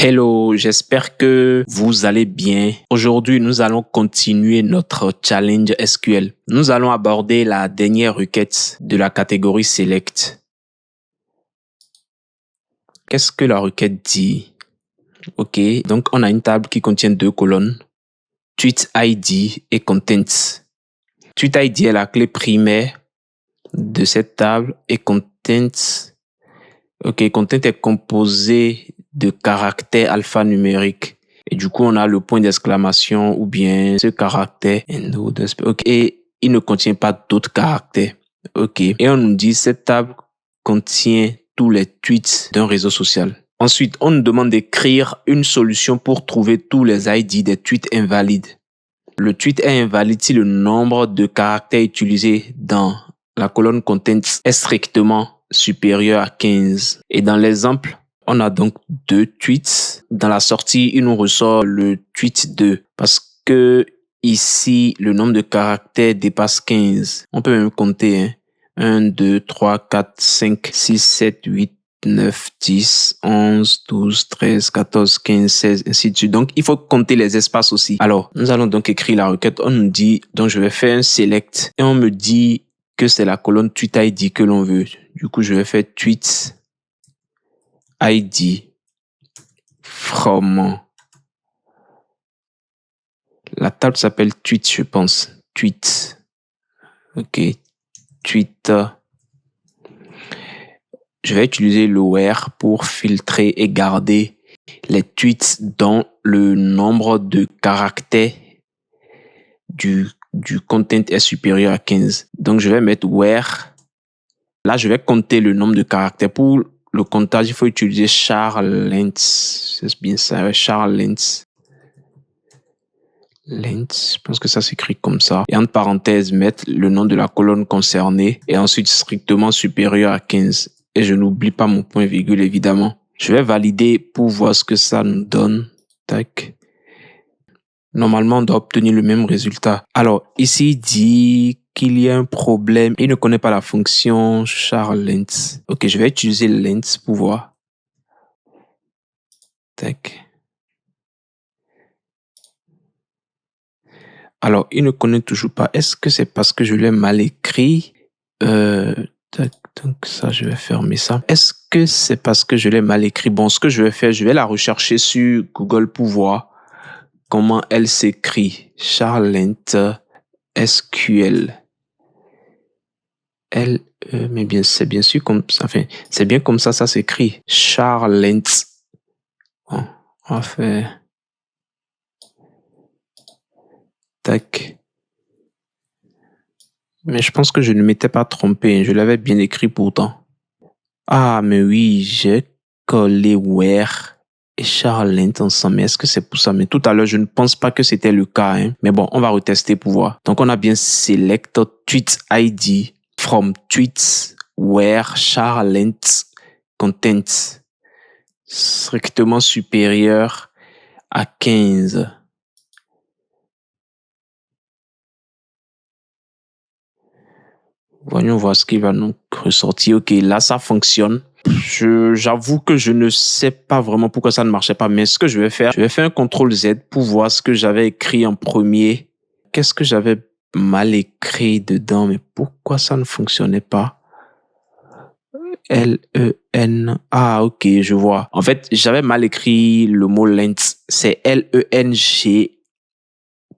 Hello, j'espère que vous allez bien. Aujourd'hui, nous allons continuer notre challenge SQL. Nous allons aborder la dernière requête de la catégorie Select. Qu'est-ce que la requête dit? Ok, donc on a une table qui contient deux colonnes, Tweet ID et Contents. Tweet ID est la clé primaire de cette table et Contents. Ok, Content est composé de caractères alphanumériques. Et du coup, on a le point d'exclamation ou bien ce caractère. Et il ne contient pas d'autres caractères. Ok. Et on nous dit cette table contient tous les tweets d'un réseau social. Ensuite, on nous demande d'écrire une solution pour trouver tous les ID des tweets invalides. Le tweet est invalide si le nombre de caractères utilisés dans la colonne Contents est strictement supérieur à 15. Et dans l'exemple, on a donc deux tweets. Dans la sortie, il nous ressort le tweet 2 parce que ici, le nombre de caractères dépasse 15. On peut même compter 1, 2, 3, 4, 5, 6, 7, 8, 9, 10, 11, 12, 13, 14, 15, 16, ainsi de suite. Donc, il faut compter les espaces aussi. Alors, nous allons donc écrire la requête. On nous dit, donc je vais faire un select et on me dit que c'est la colonne tweet ID que l'on veut. Du coup, je vais faire tweet ID from. La table s'appelle tweet, je pense. Tweet. Ok. Tweet. Je vais utiliser le where pour filtrer et garder les tweets dont le nombre de caractères du content est supérieur à 15. Donc, je vais mettre where. Là, je vais compter le nombre de caractères. Pour le comptage, il faut utiliser char length. C'est bien ça, char length. Length, je pense que ça s'écrit comme ça. Et entre parenthèses, mettre le nom de la colonne concernée et ensuite strictement supérieur à 15. Et je n'oublie pas mon point virgule, évidemment. Je vais valider pour voir ce que ça nous donne. Tac. Normalement, on doit obtenir le même résultat. Alors, ici, il dit qu'il y a un problème. Il ne connaît pas la fonction char length. Ok, je vais utiliser length pour voir. Tac. Alors, il ne connaît toujours pas. Est-ce que c'est parce que je l'ai mal écrit? Tac, donc ça, je vais fermer ça. Est-ce que c'est parce que je l'ai mal écrit? Bon, ce que je vais faire, je vais la rechercher sur Google pour voir comment elle s'écrit. Char length SQL. Mais bien, c'est bien sûr comme ça. Enfin, c'est bien comme ça s'écrit. Char length. Bon, on va faire. Tac. Mais je pense que je ne m'étais pas trompé. Je l'avais bien écrit pourtant. Ah, mais oui, j'ai collé where et char length ensemble. Mais est-ce que c'est pour ça? Mais tout à l'heure, je ne pense pas que c'était le cas. Hein. Mais bon, on va retester pour voir. Donc, on a bien select tweet ID from tweets where char length content strictement supérieur à 15. Voyons voir ce qui va nous ressortir. Ok, là, ça fonctionne. J'avoue que je ne sais pas vraiment pourquoi ça ne marchait pas, mais ce que je vais faire un CTRL Z pour voir ce que j'avais écrit en premier. Qu'est-ce que j'avais mal écrit dedans, mais pourquoi ça ne fonctionnait pas? L-E-N. Ah, ok, je vois. En fait, j'avais mal écrit le mot length. C'est L-E-N-G.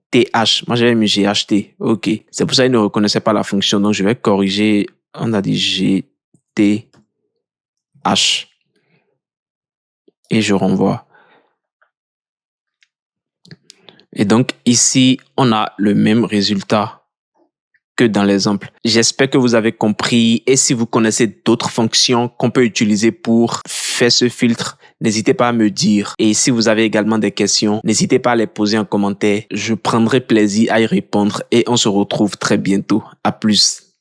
TH. Moi, j'avais mis GHT. OK. C'est pour ça qu'il ne reconnaissait pas la fonction. Donc, je vais corriger. On a dit GTH. Et je renvoie. Et donc, ici, on a le même résultat que dans l'exemple. J'espère que vous avez compris. Et si vous connaissez d'autres fonctions qu'on peut utiliser pour faire ce filtre, n'hésitez pas à me dire. Et si vous avez également des questions, n'hésitez pas à les poser en commentaire. Je prendrai plaisir à y répondre et on se retrouve très bientôt. À plus.